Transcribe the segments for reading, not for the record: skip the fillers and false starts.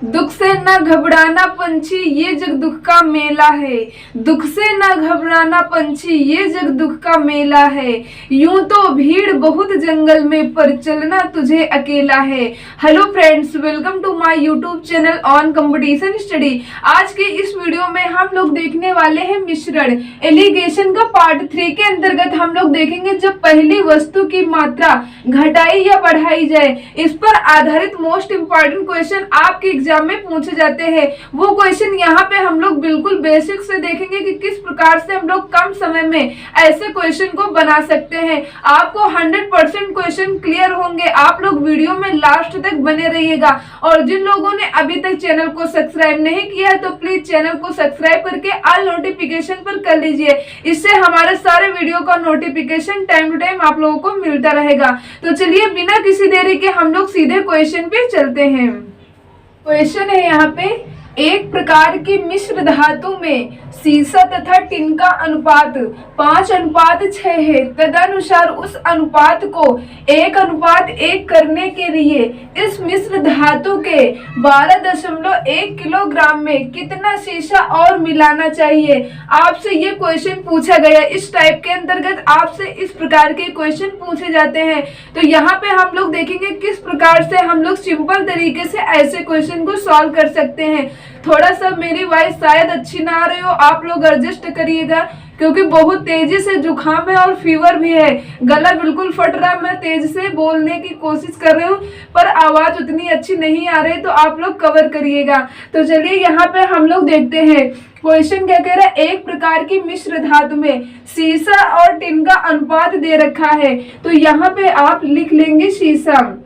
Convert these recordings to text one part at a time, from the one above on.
दुख से न घबराना पंछी ये जग दुख का मेला है। दुख से न घबराना पंछी ये जग दुख का मेला है। यूं तो भीड़ बहुत जंगल में पर चलना तुझे अकेला है। Hello friends, welcome to my YouTube channel on competition study. आज के इस वीडियो में हम लोग देखने वाले हैं मिश्रण एलिगेशन का पार्ट 3 के अंतर्गत हम लोग देखेंगे जब पहली वस्तु की मात्रा घटाई या बढ़ाई जाए, इस पर आधारित मोस्ट इंपॉर्टेंट क्वेश्चन आपके एग्जाम में पूछे जाते हैं। वो क्वेश्चन यहाँ पे हम लोग बिल्कुल बेसिक से देखेंगे कि किस प्रकार से हम लोग कम समय में ऐसे क्वेश्चन को बना सकते हैं। आपको 100% क्वेश्चन क्लियर होंगे। आप लोग वीडियो में लास्ट तक बने रहिएगा। और जिन लोगों ने अभी तक चैनल को सब्सक्राइब नहीं किया है तो प्लीज चैनल को सब्सक्राइब करके ऑल नोटिफिकेशन पर कर लीजिए। इससे हमारे सारे वीडियो का नोटिफिकेशन टाइम टू टाइम आप लोगों को मिलता रहेगा। तो चलिए बिना किसी देरी के हम लोग सीधे क्वेश्चन पे चलते हैं। क्वेश्चन है यहाँ पे, एक प्रकार की मिश्र धातु में सीसा तथा टिन का अनुपात 5:6 है। तदनुसार उस अनुपात को 1:1 करने के लिए इस मिश्र धातु के 12.1 किलोग्राम में कितना सीसा और मिलाना चाहिए। आपसे ये क्वेश्चन पूछा गया। इस टाइप के अंतर्गत आपसे इस प्रकार के क्वेश्चन पूछे जाते हैं। तो यहाँ पे हम लोग देखेंगे किस प्रकार से हम लोग सिंपल तरीके से ऐसे क्वेश्चन को सॉल्व कर सकते हैं। थोड़ा सा मेरी वॉइस शायद अच्छी ना आ रही हो, आप लोग एडजस्ट करिएगा क्योंकि बहुत तेजी से जुकाम है और फीवर भी है। गला बिल्कुल फट रहा है। मैं तेज से बोलने की कोशिश कर रही हूँ पर आवाज उतनी अच्छी नहीं आ रही, तो आप लोग कवर करिएगा। तो चलिए यहाँ पे हम लोग देखते हैं क्वेश्चन क्या कह रहा है। एक प्रकार की मिश्र धातु में सीसा और टिन का अनुपात दे रखा है। तो यहाँ पे आप लिख लेंगे सीसा,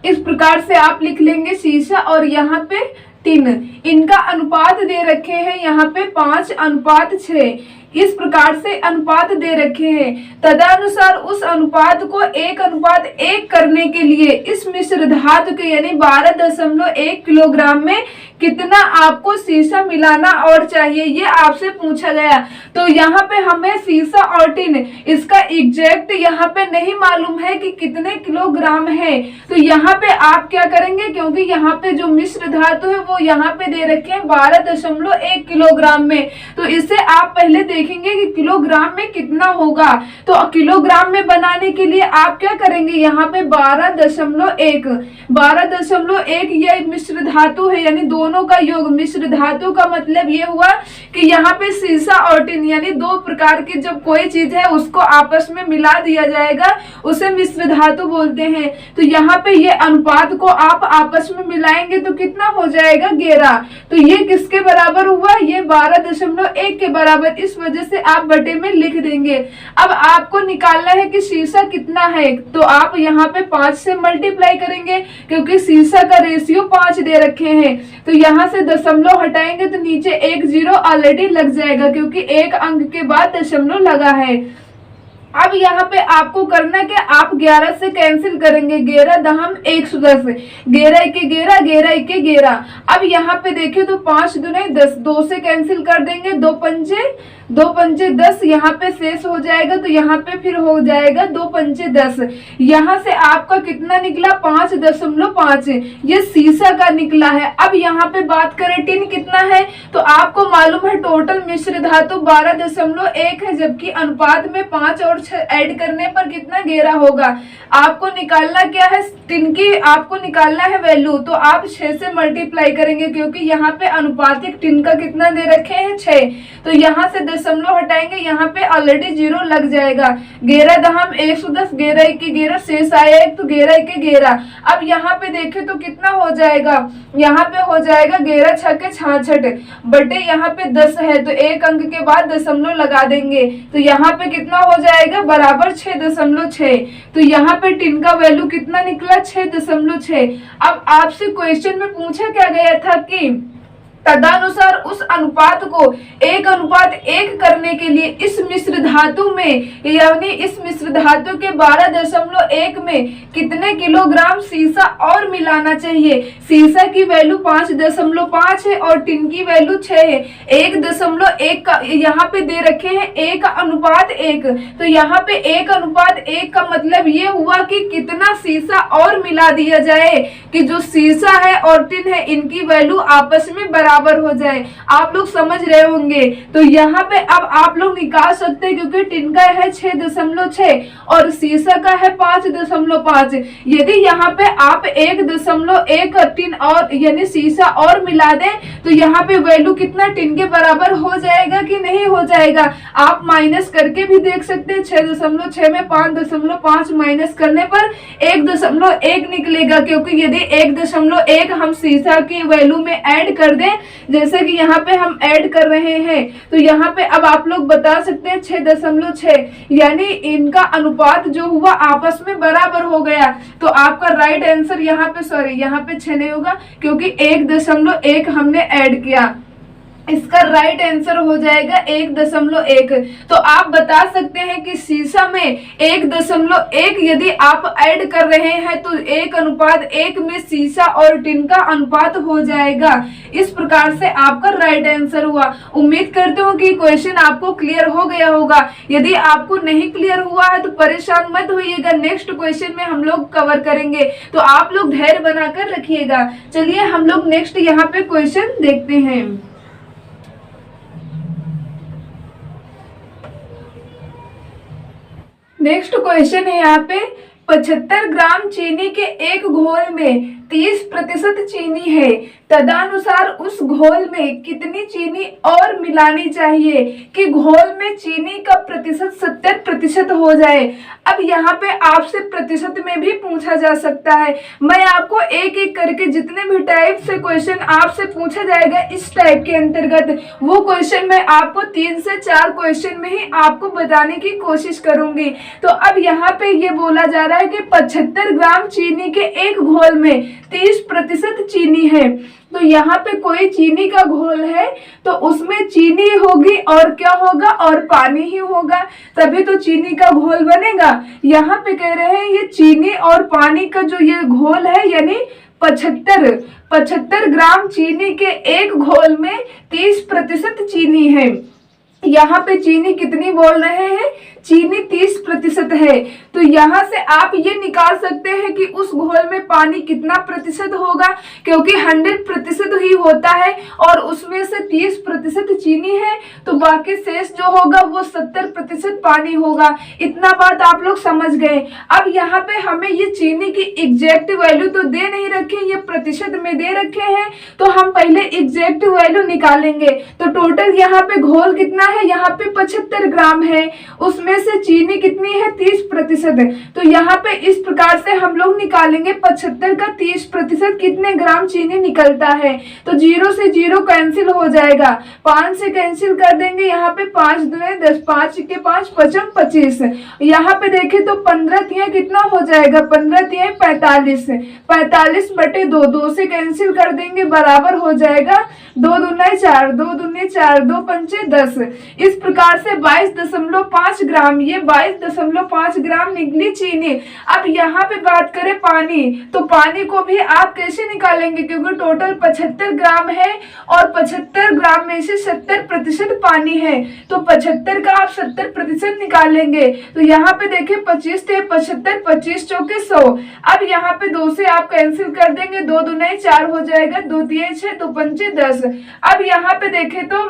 इस प्रकार से आप लिख लेंगे सीसा और यहाँ पे टिन। इनका अनुपात दे रखे हैं यहाँ पे 5:6। इस प्रकार से अनुपात दे रखे हैं। तदनुसार उस अनुपात को 1:1 करने के लिए इस मिश्र धातु के यानी 12.1 किलोग्राम में कितना आपको सीसा मिलाना और चाहिए, ये आपसे पूछा गया। तो यहाँ पे हमें सीसा और टिन इसका एग्जैक्ट यहाँ पे नहीं मालूम है कि कितने किलोग्राम है। तो यहाँ पे आप क्या करेंगे, क्योंकि यहाँ पे जो मिश्र धातु है वो यहाँ पे दे रखे हैं 12.1 किलोग्राम में। तो इससे आप पहले देखेंगे कि किलोग्राम में कितना होगा। तो किलोग्राम में बनाने के लिए आप क्या करेंगे, यहाँ पे 12.1 ये मिश्र धातु है यानी दोनों का योग। मिश्र धातु का मतलब ये हुआ कि यहाँ पे सीसा और टिन यानी दो प्रकार की जब कोई चीज है उसको आपस में मिला दिया जाएगा उसे मिश्र धातु बोलते हैं। तो यहाँ पे ये अनुपात को आप आपस में मिलाएंगे तो कितना हो जाएगा 11। तो ये किसके बराबर हुआ, ये 12.1 के बराबर। इस वजह से आप बटे में लिख देंगे। अब आपको निकालना है कि सीसा कितना है, तो आप यहाँ पे 5 से मल्टीप्लाई करेंगे क्योंकि सीसा का रेशियो 5 दे रखे हैं। तो यहाँ से दशमलव हटाएंगे तो नीचे 1 0 ऑलरेडी लग जाएगा क्योंकि एक अंक के बाद दशमलव लगा है। अब यहाँ पे आपको करना क्या, आप 11 से कैंसिल करेंगे। 11 दहम 110, 11 1 11, 11 1 11। अब यहाँ पे देखिए तो 5 दूने 10, 2 से कैंसिल कर देंगे, 2 पंचे 10, यहाँ पे शेष हो जाएगा। तो यहाँ पे फिर हो जाएगा 2 पंचे 10। यहाँ से आपका कितना निकला 5.5, ये सीसा का निकला है। अब यहाँ पे बात करें टिन कितना है, तो आपको मालूम है टोटल मिश्र धातु 12.1 है, जबकि अनुपात में 5 और 6 ऐड करने पर कितना 11 होगा। आपको निकालना क्या है, टिन की आपको निकालना है वैल्यू। तो आप 6 से मल्टीप्लाई करेंगे क्योंकि यहाँ पे अनुपातिक टिन का कितना दे रखे हैं 6। तो यहाँ से दशमलव हटाएंगे, यहाँ पे ऑलरेडी 0 लग जाएगा। 11 दहम 110, 11 1 11, शेष आया 1 तो 11 1 11। अब यहाँ पे देखें तो कितना हो जाएगा, यहाँ पे हो जाएगा 11 6 66 बटे यहाँ पे 10 है तो एक अंक के बाद दशमलव लगा देंगे। तो यहाँ पे कितना हो जाएगा बराबर 6.6। तो यहाँ पे टिन का वैल्यू कितना निकला 6.6। अब आपसे क्वेश्चन में पूछा क्या गया था कि तदनुसार उस अनुपात को 1:1 करने के लिए इस मिश्र धातु में यानी इस मिश्र धातु के 12.1 में कितने किलोग्राम सीसा और मिलाना चाहिए। सीसा की वैल्यू 5.5 है और टिन की वैल्यू 6 है। 1.1 का यहाँ पे दे रखे हैं 1:1, तो यहाँ पे 1:1 का मतलब ये हुआ कि कितना सीसा और मिला दिया जाए कि जो सीसा है और टिन है इनकी वैल्यू आपस में बराबर हो जाए। आप लोग समझ रहे होंगे। तो यहाँ पे अब आप लोग निकाल सकते हैं क्योंकि टिन का है 6.6 और सीसा का है 5.5। यदि यहाँ पे आप 1.1 टिन और यानी सीसा और मिला दें तो यहाँ पे वैल्यू कितना टिन के बराबर हो जाएगा कि नहीं हो जाएगा। आप माइनस करके भी देख सकते हैं। 6.6 में 5.5 माइनस करने पर 1.1 निकलेगा, क्योंकि यदि 1.1 हम सीसा की वैल्यू में ऐड कर दें जैसे कि यहाँ पे हम ऐड कर रहे हैं तो यहाँ पे अब आप लोग बता सकते हैं 6.6 यानी इनका अनुपात जो हुआ आपस में बराबर हो गया। तो आपका राइट आंसर यहाँ पे यहाँ पे 6 नहीं होगा क्योंकि 1.1 हमने ऐड किया। इसका राइट आंसर हो जाएगा 1.1। तो आप बता सकते हैं कि सीसा में 1.1 यदि आप ऐड कर रहे हैं तो 1:1 में सीसा और टिन का अनुपात हो जाएगा। इस प्रकार से आपका राइट आंसर हुआ। उम्मीद करते हो कि क्वेश्चन आपको क्लियर हो गया होगा। यदि आपको नहीं क्लियर हुआ है तो परेशान मत होइएगा, नेक्स्ट क्वेश्चन में हम लोग कवर करेंगे, तो आप लोग धैर्य बनाकर रखिएगा। चलिए हम लोग नेक्स्ट यहाँ पे क्वेश्चन देखते हैं। नेक्स्ट क्वेश्चन है यहाँ पे 75 ग्राम चीनी के एक घोल में 30% चीनी है, तदनुसार उस घोल में कितनी चीनी और मिलानी चाहिए कि घोल में चीनी का प्रतिशत 70% हो जाए। अब यहाँ पे आपसे प्रतिशत में भी पूछा जा सकता है। मैं आपको एक एक करके जितने भी टाइप से क्वेश्चन आपसे पूछा जाएगा इस टाइप के अंतर्गत वो क्वेश्चन मैं आपको 3 से 4 क्वेश्चन में ही आपको बताने की कोशिश करूंगी। तो अब यहाँ पे ये बोला जा रहा है कि 75 ग्राम चीनी के एक घोल में 30% चीनी है। तो यहाँ पे कोई चीनी का घोल है तो उसमें चीनी होगी और क्या होगा और पानी ही होगा, तभी तो चीनी का घोल बनेगा। यहाँ पे कह रहे हैं ये चीनी और पानी का जो ये घोल है यानी 75 ग्राम चीनी के एक घोल में 30% चीनी है। यहाँ पे चीनी कितनी बोल रहे हैं, चीनी 30% है। तो यहाँ से आप ये निकाल सकते हैं कि उस घोल में पानी कितना प्रतिशत होगा, क्योंकि 100% ही होता है और उसमें से 30% चीनी है तो बाकी शेष जो होगा वो 70% पानी होगा। इतना बात आप लोग समझ गए। अब यहाँ पे हमें ये चीनी की एग्जैक्ट वैल्यू तो दे नहीं रखे, ये प्रतिशत में दे रखे हैं, तो हम पहले एग्जैक्ट वैल्यू निकालेंगे। तो टोटल यहाँ पे घोल कितना है, यहाँ पे 75 ग्राम है, उसमें से चीनी कितनी है 30%। तो यहाँ पे इस प्रकार से हम लोग निकालेंगे 75 का 30% कितने ग्राम चीनी निकलता है। तो 0 से 0 कैंसिल हो जाएगा, 5 से कैंसिल कर देंगे, यहाँ पे 5 दूने 10, 5 के 5 5 25। यहाँ पे देखें तो 15 तिहाई कितना हो जाएगा, 15 तिहाई 45, 45 बटे 2, 2 से कैंसिल कर देंगे बराबर हो जाएगा 2 दूने 4, 2 दूने 4, 2 पंचे 10। इस प्रकार से 22.5 ग्राम, ये 22.5 ग्राम निकली चीनी। अब यहाँ पे बात करें पानी, तो पानी को भी आप कैसे निकालेंगे, क्योंकि टोटल 75 ग्राम है और 75 ग्राम में से 70% पानी है, तो 75 का आप 70% निकालेंगे। तो यहाँ पे देखें 25 थे 75, 25 चौके 100। अब यहाँ पे 2 से आप कैंसिल कर देंगे, 2 दूने 4 हो जाएगा, 2 तिहाई 6, 2 पंचे 10। अब यहाँ पे देखें तो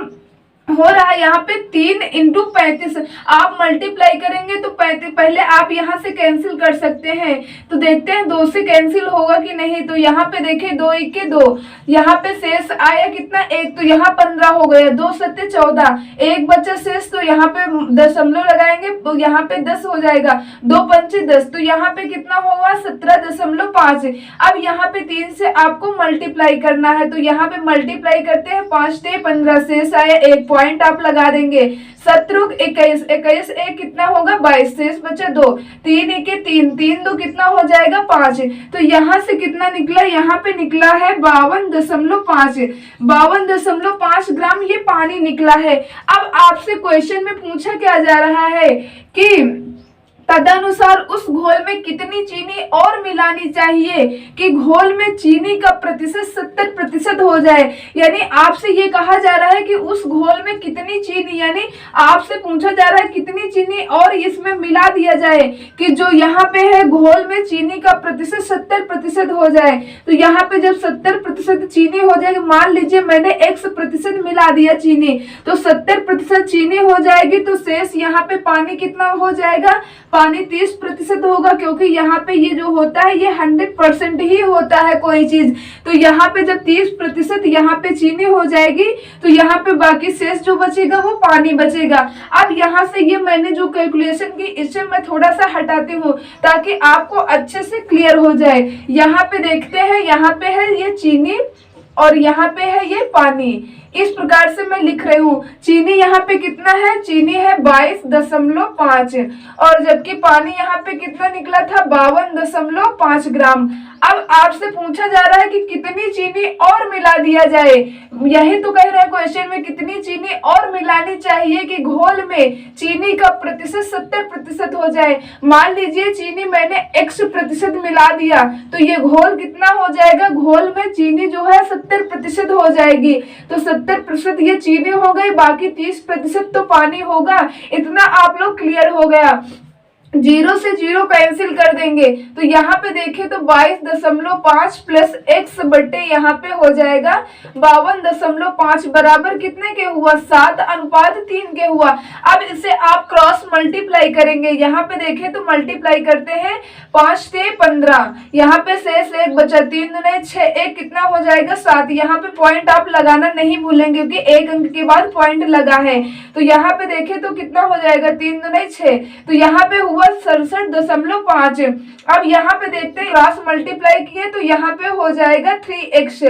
हो रहा है यहाँ पे 3 × 35, आप मल्टीप्लाई करेंगे तो 35, पहले आप यहाँ से कैंसिल कर सकते हैं। तो देखते हैं 2 से कैंसिल होगा कि नहीं। तो यहाँ पे देखें 2 1 2, यहाँ पे शेष आया कितना 1, तो यहाँ 15 हो गया, 2 7 14, 1 बचा शेष, तो यहाँ पे दशमलव लगाएंगे तो यहाँ पे 10 हो जाएगा, 2 पंचे 10, तो यहाँ पे कितना होगा 17.5। अब यहाँ पे 3 से आपको मल्टीप्लाई करना है, तो यहाँ पे मल्टीप्लाई करते हैं, 5 × 15 शेष आया 1 पॉइंट आप लगा देंगे। 17 21, 21 एक कितना होगा 22, शेष बचा 2, 3 1 3, 3 2 कितना हो जाएगा 5। तो यहाँ से कितना निकला, यहाँ पे निकला है 52.5, 52.5 ग्राम ये पानी निकला है। अब आपसे क्वेश्चन में पूछा क्या जा रहा है कि तदनुसार उस घोल में कितनी चीनी और मिलानी चाहिए कि घोल में चीनी का प्रतिशत 70% हो जाए। यानी आपसे ये कहा जा रहा है कि उस घोल में कितनी चीनी, यानी आपसे पूछा जा रहा है कितनी चीनी और इसमें मिला दिया जाए कि जो यहाँ पे है घोल में चीनी का प्रतिशत 70% हो जाए। तो यहाँ पे जब 70% चीनी हो जाएगी, मान लीजिए मैंने X% मिला दिया चीनी, तो 70% चीनी हो जाएगी, तो शेष यहाँ पे पानी कितना हो जाएगा, पानी 30% होगा, क्योंकि यहाँ पे ये जो होता है ये 100% ही होता है कोई चीज। तो यहाँ पे जब 30% यहाँ पे चीनी हो जाएगी तो यहाँ पे बाकी शेष जो बचेगा वो पानी बचेगा। अब यहाँ से ये मैंने जो कैलकुलेशन की इसे मैं थोड़ा सा हटाती हूँ ताकि आपको अच्छे से क्लियर हो जाए। यहाँ पे देखते हैं, यहाँ पे है ये चीनी और यहाँ पे है ये पानी। इस प्रकार से मैं लिख रही हूँ। चीनी यहाँ पे कितना है, चीनी है 22.5 और जबकि पानी यहाँ पे कितना निकला था 52.5 ग्राम। अब आपसे पूछा जा रहा है कि कितनी चीनी और मिला दिया जाए। यही तो कह रहे हैं क्वेश्चन में, कितनी चीनी और मिलानी चाहिए कि घोल में चीनी का प्रतिशत 70% हो जाए। मान लीजिए चीनी मैंने X% मिला दिया तो ये घोल कितना हो जाएगा, घोल में चीनी जो है 70% हो जाएगी। तो 70% ये चीनी हो गई, बाकी 30% तो पानी होगा। इतना आप लोग क्लियर हो गया। 0 से 0 कैंसिल कर देंगे तो यहाँ पे देखें तो 22.5 प्लस x बट्टे यहाँ पे हो जाएगा 52.5 बराबर कितने के हुआ, 7:3 के हुआ। अब इसे आप क्रॉस मल्टीप्लाई करेंगे। यहाँ पे देखें तो मल्टीप्लाई करते हैं 5 से 15, यहाँ पे शेष 1 बचा, 3 दूने 6, 1 कितना हो जाएगा 7। यहाँ पे पॉइंट आप लगाना नहीं भूलेंगे क्योंकि एक अंक के बाद पॉइंट लगा है। तो यहाँ पे देखें तो कितना हो जाएगा, 3 दूने 6, तो यहाँ पे हुआ 67.5। अब यहाँ पे देखते हैं क्रॉस मल्टीप्लाई किए तो यहाँ पे हो जाएगा 3x।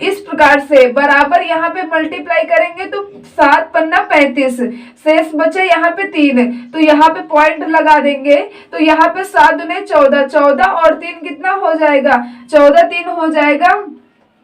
इस प्रकार से बराबर यहाँ पे मल्टीप्लाई करेंगे तो 7 पन्ना 35, शेष बचे यहाँ पे 3, तो यहाँ पे पॉइंट लगा देंगे। तो यहाँ पे 7 दूने 14, 14 और 3 कितना हो जाएगा, 14 3 हो जाएगा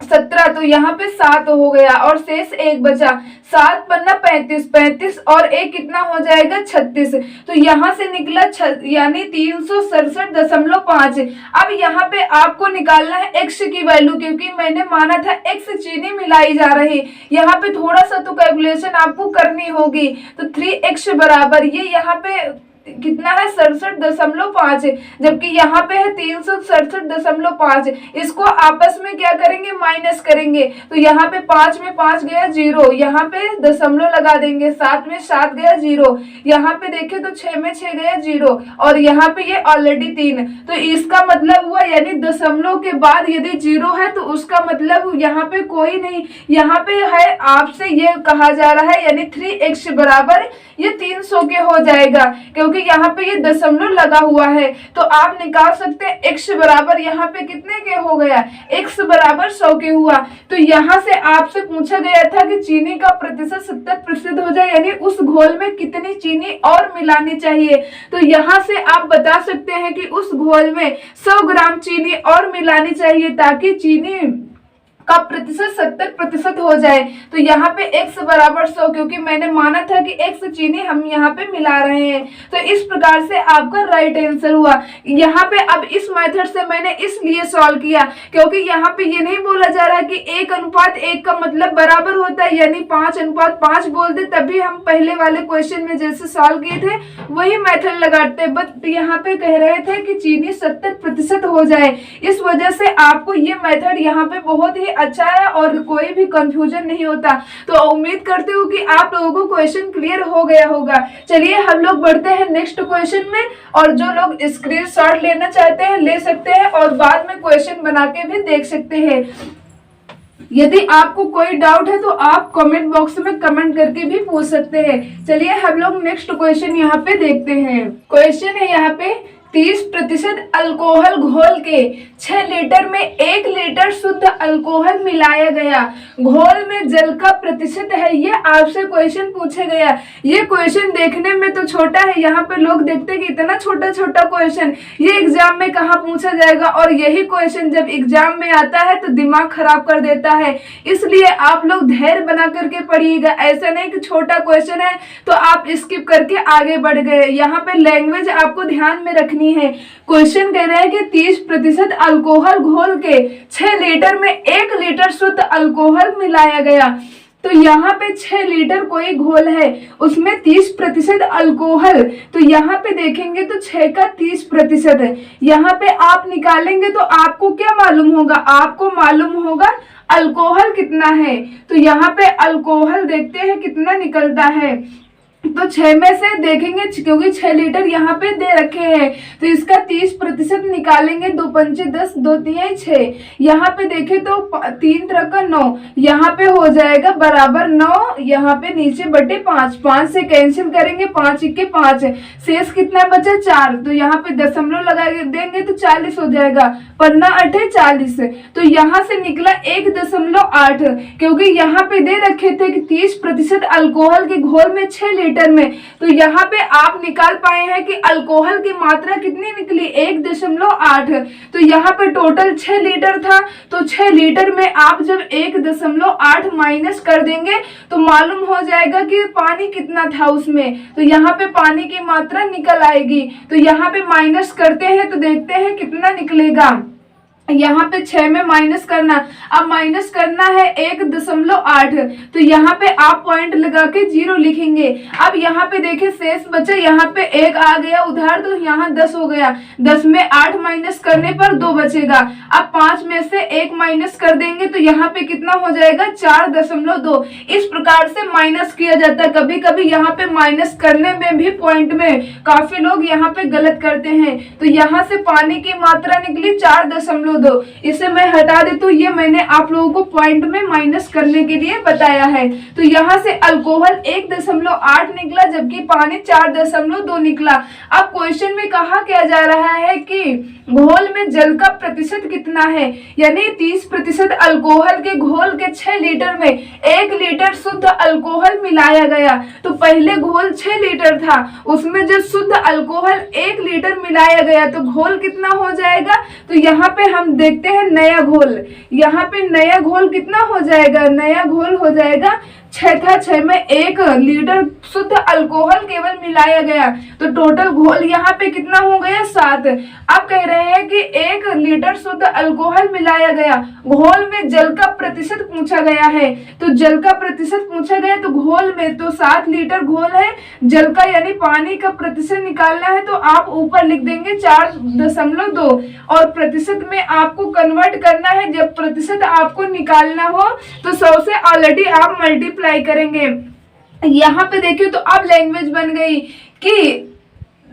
17, तो यहाँ पे 7 हो गया और शेष 1 बचा। 7 पन्ना 35, 35 और 1 कितना हो जाएगा 36, तो यहाँ से निकला यानी 367.5। अब यहाँ पे आपको निकालना है x की वैल्यू, क्योंकि मैंने माना था x चीनी मिलाई जा रही। यहाँ पे थोड़ा सा तो कैलकुलेशन आपको करनी होगी। तो 3x बराबर ये यहाँ पे कितना है 67.5, जबकि यहाँ पे है 367.5। इसको आपस में क्या करेंगे, माइनस करेंगे। तो यहाँ पे 5 में 5 गया 0, यहाँ पे दशमलव लगा देंगे, 7 में 7 गया 0, यहाँ पे देखें तो 6 में 6 गया 0 और यहाँ पे ये ऑलरेडी 3। तो इसका मतलब हुआ यानी दशमलव के बाद यदि 0 है तो उसका मतलब यहाँ पे कोई नहीं, यहाँ पे है आपसे ये कहा जा रहा है यानी 3x बराबर ये 300 के हो जाएगा, क्योंकि यहाँ पे ये दशमलव लगा हुआ है। तो आप निकाल सकते हैं x बराबर यहाँ पे कितने के हो गया, x बराबर 100 के हुआ। तो यहाँ से आपसे पूछा गया था कि चीनी का प्रतिशत 70% हो जाए, यानी उस घोल में कितनी चीनी और मिलानी चाहिए। तो यहाँ से आप बता सकते हैं कि उस घोल में 100 ग्राम चीनी और मिलानी चाहिए ताकि चीनी का प्रतिशत 70% हो जाए। तो यहाँ पे x बराबर 100, क्योंकि मैंने माना था कि x चीनी हम यहाँ पे मिला रहे हैं। तो इस प्रकार से आपका राइट आंसर हुआ। यहाँ पे अब इस मेथड से मैंने इसलिए सॉल्व किया क्योंकि यहाँ पे ये नहीं बोला जा रहा कि 1:1 का मतलब बराबर होता है, यानी 5:5 बोल दे तभी हम पहले वाले क्वेश्चन में जैसे सॉल्व किए थे वही मेथड लगाते। बट यहाँ पे कह रहे थे कि चीनी 70% हो जाए, इस वजह से आपको ये मेथड यहाँ पे बहुत ही अच्छा है और कोई भी कंफ्यूजन नहीं होता। तो उम्मीद करती हूँ कि आप लोगों को क्वेश्चन क्लियर हो गया होगा। चलिए हम लोग बढ़ते हैं नेक्स्ट क्वेश्चन में, और जो लोग स्क्रीनशॉट लेना चाहते हैं ले सकते हैं और बाद में क्वेश्चन बना के भी देख सकते हैं। यदि आपको कोई डाउट है तो आप कमेंट बॉक्स में कमेंट करके भी पूछ सकते हैं। चलिए हम लोग नेक्स्ट क्वेश्चन यहाँ पे देखते हैं। क्वेश्चन है यहाँ पे 30% अल्कोहल घोल के 6 लीटर में 1 लीटर शुद्ध अल्कोहल मिलाया गया। घोल में जल का प्रतिशत है, ये आपसे क्वेश्चन पूछा गया। ये क्वेश्चन देखने में तो छोटा है, यहाँ पे लोग देखते हैं कि इतना छोटा छोटा क्वेश्चन ये एग्जाम में कहाँ पूछा जाएगा, और यही क्वेश्चन जब एग्जाम में आता है तो दिमाग खराब कर देता है। इसलिए आप लोग धैर्य बना करके पढ़िएगा, ऐसा नहीं कि छोटा क्वेश्चन है तो आप स्किप करके आगे बढ़ गए। यहाँ पे लैंग्वेज आपको ध्यान में रखनी है। क्वेश्चन कह रहा है कि 30% अल्कोहल घोल के 6 लीटर में 1 लीटर शुद्ध अल्कोहल मिलाया गया। तो यहाँ पे 6 लीटर कोई घोल है, उसमें 30% अल्कोहल, तो यहाँ पे देखेंगे तो 6 का 30% है। यहाँ पे आप निकालेंगे तो आपको क्या मालूम होगा, आपको मालूम होगा अल्कोहल कितना है। तो यहाँ पे अल्कोहल देखते हैं कितना निकलता है। तो 6 में से देखेंगे, क्योंकि 6 लीटर यहाँ पे दे रखे हैं, तो इसका 30% निकालेंगे। 2 पंचे 10, 2 तिहाई 6, यहाँ पे देखें तो 3 तरह का 9, यहाँ पे हो जाएगा बराबर 9, यहाँ पे नीचे बटे 5, 5 से कैंसिल करेंगे, 5 1 5, शेष कितना बचा 4, तो यहाँ पे दशमलव लगा देंगे तो 40 हो जाएगा, पन्ना 8 40, तो यहाँ से निकला 1.8, क्योंकि यहाँ पे दे रखे थे कि 30% अल्कोहल के घोल में 6 लीटर में, तो यहाँ पे आप निकाल पाए हैं कि अल्कोहल की मात्रा कितनी निकली 1.8। तो यहाँ पे टोटल 6 लीटर था, तो 6 लीटर में आप जब 1.8 माइनस कर देंगे तो मालूम हो जाएगा कि पानी कितना था उसमें, तो यहाँ पे पानी की मात्रा निकल आएगी। तो यहाँ पे माइनस करते हैं तो देखते हैं कितना निकलेगा। यहाँ पे 6 में माइनस करना, अब माइनस करना है 1.8, तो यहाँ पे आप पॉइंट लगा के 0 लिखेंगे। अब यहाँ पे देखें शेष बचा, यहाँ पे 1 आ गया उधार, तो यहाँ 10 हो गया, 10 में 8 माइनस करने पर 2 बचेगा। अब 5 में से 1 माइनस कर देंगे तो यहाँ पे कितना हो जाएगा 4.2। इस प्रकार से माइनस किया जाता है। कभी कभी यहाँ पे माइनस करने में भी पॉइंट में काफी लोग यहाँ पे गलत करते हैं। तो यहाँ से पानी की मात्रा निकली 4.2, इसे मैं हटा देती हूँ, ये मैंने आप लोगों को पॉइंट में माइनस करने के लिए बताया है। तो यहाँ से अल्कोहल 1.8 निकला, जबकि पानी 4.2 निकला। अब क्वेश्चन में कहा क्या जा रहा है कि घोल में जल का प्रतिशत कितना है, यानी 30% अल्कोहल के घोल के 6 लीटर में 1 लीटर शुद्ध अल्कोहल मिलाया गया। तो पहले घोल 6 लीटर था, उसमें जब शुद्ध अल्कोहल 1 लीटर मिलाया गया तो घोल कितना हो जाएगा। तो यहाँ पे हम देखते हैं नया घोल, यहाँ पे नया घोल कितना हो जाएगा, नया घोल हो जाएगा 6 था, 6 में 1 लीटर शुद्ध अल्कोहल केवल मिलाया गया, तो टोटल घोल यहाँ पे कितना हो गया 7। अब कह रहे हैं कि 1 लीटर शुद्ध अल्कोहल मिलाया गया, घोल में जल का प्रतिशत पूछा गया है। तो जल का प्रतिशत पूछा गया, तो घोल में तो 7 लीटर घोल है, जल का यानी पानी का प्रतिशत निकालना है, तो आप ऊपर लिख देंगे 4.2, और प्रतिशत में आपको कन्वर्ट करना है। जब प्रतिशत आपको निकालना हो तो 100 से ऑलरेडी आप मल्टीप्लाई करेंगे। यहाँ पे देखिए तो अब लैंग्वेज बन गई कि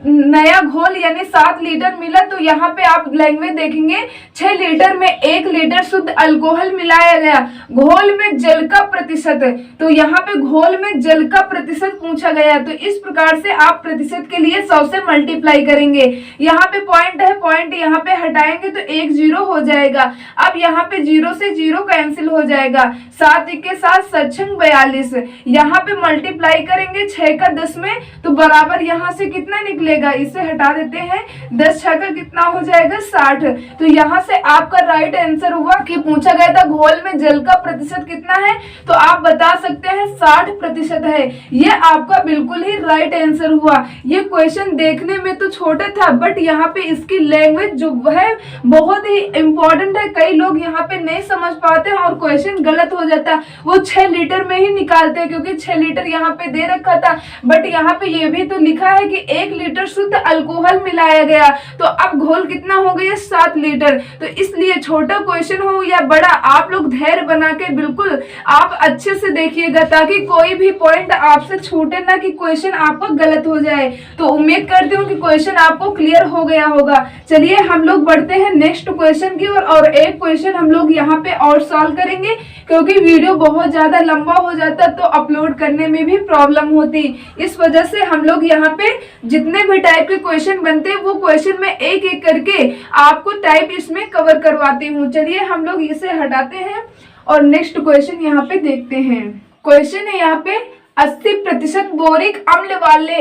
नया घोल यानी 7 लीटर मिला, तो यहाँ पे आप लैंग्वेज देखेंगे 6 लीटर में 1 लीटर शुद्ध अल्कोहल मिलाया गया, घोल में जल का प्रतिशत, तो यहाँ पे घोल में जल का प्रतिशत पूछा गया। तो इस प्रकार से आप प्रतिशत के लिए 100 से मल्टीप्लाई करेंगे। यहाँ पे पॉइंट है, पॉइंट यहाँ पे हटाएंगे तो 1 0 हो जाएगा। अब यहाँ पे 0 से 0 कैंसिल हो जाएगा, 7 के साथ 7 42, यहाँ पे मल्टीप्लाई करेंगे 6 का 10 में, तो बराबर यहाँ से कितना निकलेगा, इसे हटा देते हैं, 10 6 का कितना हो जाएगा 60। तो यहाँ से आपका राइट आंसर हुआ कि पूछा गया था घोल में जल का प्रतिशत कितना है, तो आप बता सकते हैं 60% है। ये आपका बिल्कुल ही राइट आंसर हुआ। ये क्वेश्चन देखने में तो छोटा था, बट यहाँ पे इसकी लैंग्वेज जो है बहुत ही इंपॉर्टेंट है। कई लोग यहाँ पे नहीं समझ पाते हैं और क्वेश्चन गलत हो जाता है, वो 6 लीटर में ही निकालते हैं, क्योंकि 6 लीटर यहाँ पे दे रखा था, बट यहाँ पे ये भी तो लिखा है कि 1 लीटर शुद्ध अल्कोहल मिलाया गया, तो अब घोल कितना हो गया 7 लीटर। तो इसलिए छोटा क्वेश्चन हो या बड़ा, आप लोग धैर्य बना के बिल्कुल आप अच्छे से देखिएगा, ताकि कोई भी पॉइंट आपसे छूटे ना कि क्वेश्चन आपका गलत हो जाए। तो उम्मीद करती हूँ कि क्वेश्चन आपको क्लियर हो गया होगा। चलिए हम लोग बढ़ते हैं नेक्स्ट क्वेश्चन की ओर, और एक क्वेश्चन हम लोग यहाँ पे और सॉल्व करेंगे, क्योंकि वीडियो बहुत ज्यादा लंबा हो जाता तो अपलोड करने में भी प्रॉब्लम होती। इस वजह से हम लोग यहाँ पे जितने भी टाइप के क्वेश्चन बनते हैं वो क्वेश्चन में एक एक करके आपको टाइप इसमें कवर करवाती हूँ। चलिए हम लोग इसे हटाते हैं और नेक्स्ट क्वेश्चन यहाँ पे देखते हैं। क्वेश्चन है यहाँ पे 80% बोरिक अम्ल वाले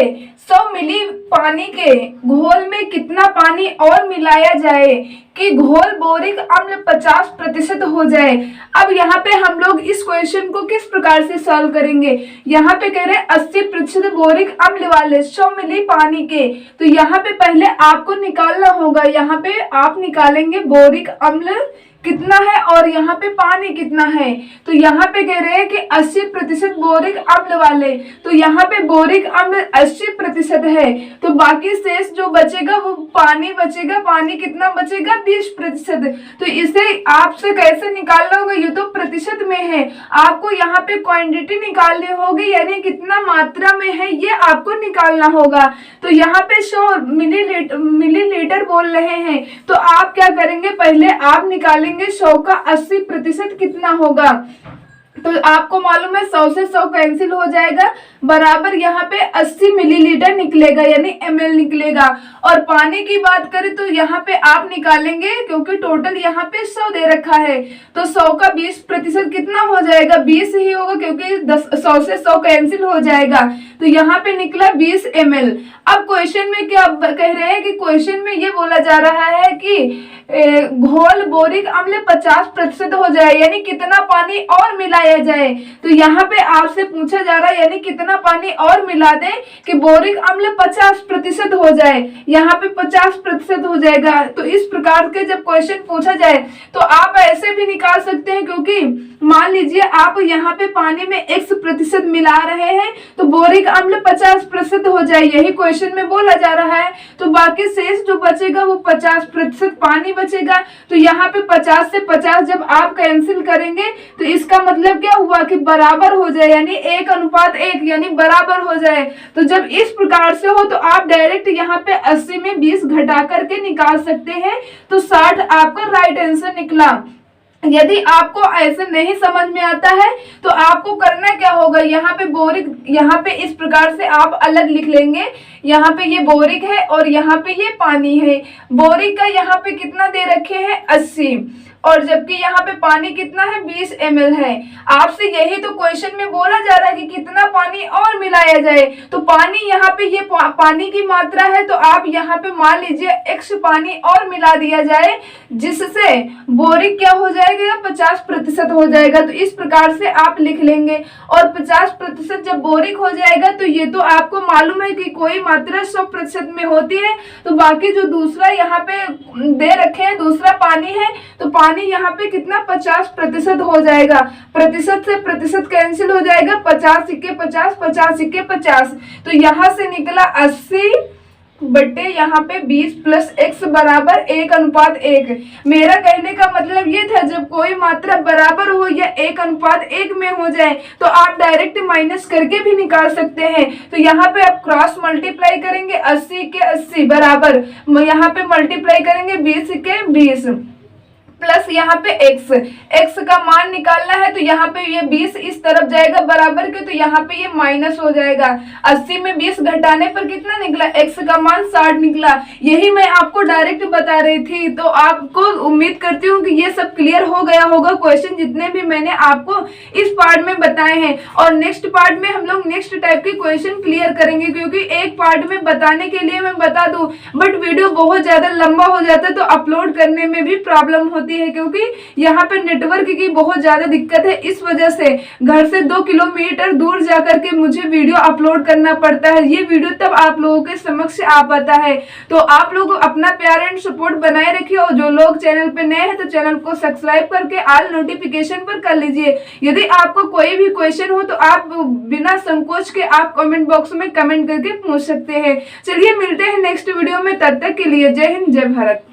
100 मिली पानी के घोल में कितना पानी और मिलाया जाए कि घोल बोरिक अम्ल 50% हो जाए। अब यहाँ पे हम लोग इस क्वेश्चन को किस प्रकार से सॉल्व करेंगे। यहाँ पे कह रहे हैं 80% बोरिक अम्ल वाले 100 मिली पानी के, तो यहाँ पे पहले आपको निकालना होगा। यहाँ पे आप निकालेंगे बोरिक अम्ल कितना है और यहाँ पे पानी कितना है। तो यहाँ पे कह रहे हैं कि 80% बोरिक अम्ल वाले, तो यहाँ पे बोरिक अम्ल 80% है, तो बाकी शेष जो बचेगा वो पानी बचेगा। पानी कितना बचेगा 20%। तो इसे आपसे कैसे निकालना होगा, ये तो प्रतिशत में है, आपको यहाँ पे क्वांटिटी निकालनी होगी, यानी कितना मात्रा में है ये आपको निकालना होगा। तो यहाँ पे 100 मिलीलीटर बोल रहे हैं, तो आप क्या करेंगे, पहले आप निकालेंगे 100 का 80% कितना होगा। तो आपको मालूम है 100 से 100 कैंसिल हो जाएगा, बराबर यहाँ पे 80 मिलीलीटर निकलेगा, यानी ml निकलेगा। और पानी की बात करें तो यहाँ पे आप निकालेंगे, क्योंकि टोटल यहाँ पे 100 दे रखा है, तो 100 का 20% कितना हो जाएगा, 20 ही होगा, क्योंकि 100 से 100 कैंसिल हो जाएगा। तो यहाँ पे निकला 20 ml। अब क्वेश्चन में क्या कह रहे हैं कि क्वेश्चन में ये बोला जा रहा है कि घोल बोरिक अम्ल 50% हो जाए, यानी कितना पानी और मिलाया जाए। तो यहाँ पे आपसे पूछा जा रहा है यानी कितना पानी और मिला दें कि बोरिक अम्ल 50% हो जाए। यहाँ पे 50% हो जाएगा। तो इस प्रकार के जब क्वेश्चन पूछा जाए तो आप ऐसे भी निकाल सकते हैं, क्योंकि मान लीजिए आप यहाँ पे पानी में X% मिला रहे हैं तो बोरिक अम्ल 50% हो जाए, यही क्वेश्चन में बोला जा रहा है। तो बाकी शेष जो बचेगा वो 50% पानी बचेगा। तो यहाँ पे 50 से 50 जब आप कैंसिल करेंगे तो इसका मतलब क्या हुआ कि बराबर हो जाए, यानी 1:1, यानी बराबर हो जाए। तो जब इस प्रकार से हो तो आप डायरेक्ट यहाँ पे 80 में 20 घटा करके निकाल सकते हैं, तो 60 आपका राइट आंसर निकला। यदि आपको ऐसे नहीं समझ में आता है तो आपको करना क्या होगा, यहाँ पे बोरिक, यहाँ पे इस प्रकार से आप अलग लिख लेंगे। यहाँ पे ये बोरिक है और यहाँ पे ये पानी है। बोरिक का यहाँ पे कितना दे रखे हैं 80, और जबकि यहाँ पे पानी कितना है 20 ml है। आपसे यही तो क्वेश्चन में बोला जा रहा है कि कितना पानी और मिलाया जाए। तो पानी यहाँ पे ये पानी की मात्रा है, तो आप यहाँ पे मान लीजिए X पानी और मिला दिया जाए, जिससे बोरिक क्या हो जाएगा 50% हो जाएगा। तो इस प्रकार से आप लिख लेंगे। और 50% जब बोरिक हो जाएगा तो ये तो आपको मालूम है कि कोई मात्रा 100% में होती है, तो बाकी जो दूसरा यहाँ पे दे रखे हैं दूसरा पानी है, तो पानी यहाँ पे कितना 50% हो जाएगा। प्रतिशत से प्रतिशत कैंसिल हो जाएगा, 50 × 50, 50 × 50। तो यहाँ से निकला 80 बटे यहाँ पे 20 + X बराबर 1:1। मेरा कहने का मतलब ये था, जब कोई मात्रा बराबर हो या 1:1 में हो जाए तो आप डायरेक्ट माइनस करके भी निकाल सकते हैं। तो यहाँ पे आप क्रॉस मल्टीप्लाई करेंगे, 80 के 80 बराबर, यहाँ पे मल्टीप्लाई करेंगे 20 के 20 प्लस यहाँ पे x का मान निकालना है। तो यहाँ पे ये 20 इस तरफ जाएगा बराबर के, तो यहाँ पे ये माइनस हो जाएगा। 80 में 20 घटाने पर कितना निकला, x का मान 60 निकला। यही मैं आपको डायरेक्ट बता रही थी। तो आपको उम्मीद करती हूँ कि ये सब क्लियर हो गया होगा, क्वेश्चन जितने भी मैंने आपको इस पार्ट में बताए हैं। और नेक्स्ट पार्ट में हम लोग नेक्स्ट टाइप के क्वेश्चन क्लियर करेंगे, क्योंकि एक पार्ट में बताने के लिए मैं बता दूं बट वीडियो बहुत ज्यादा लंबा हो जाता है, तो अपलोड करने में भी प्रॉब्लम होती है, क्योंकि यहाँ पे नेटवर्क की बहुत ज्यादा दिक्कत है। इस वजह से घर से 2 किलोमीटर दूर जाकर के मुझे वीडियो अपलोड करना पड़ता है। ये वीडियो तब आप लोगों के समक्ष आ पाता है। तो आप लोग अपना प्यार एंड सपोर्ट बनाए रखिए, और जो लोग चैनल पे नए हैं तो चैनल को सब्सक्राइब करके ऑल नोटिफिकेशन पर कर लीजिए। यदि आपको कोई भी क्वेश्चन हो तो आप बिना संकोच के आप कमेंट बॉक्स में कमेंट करके पूछ सकते हैं। चलिए मिलते हैं नेक्स्ट वीडियो में, तब तक के लिए जय हिंद, जय भारत।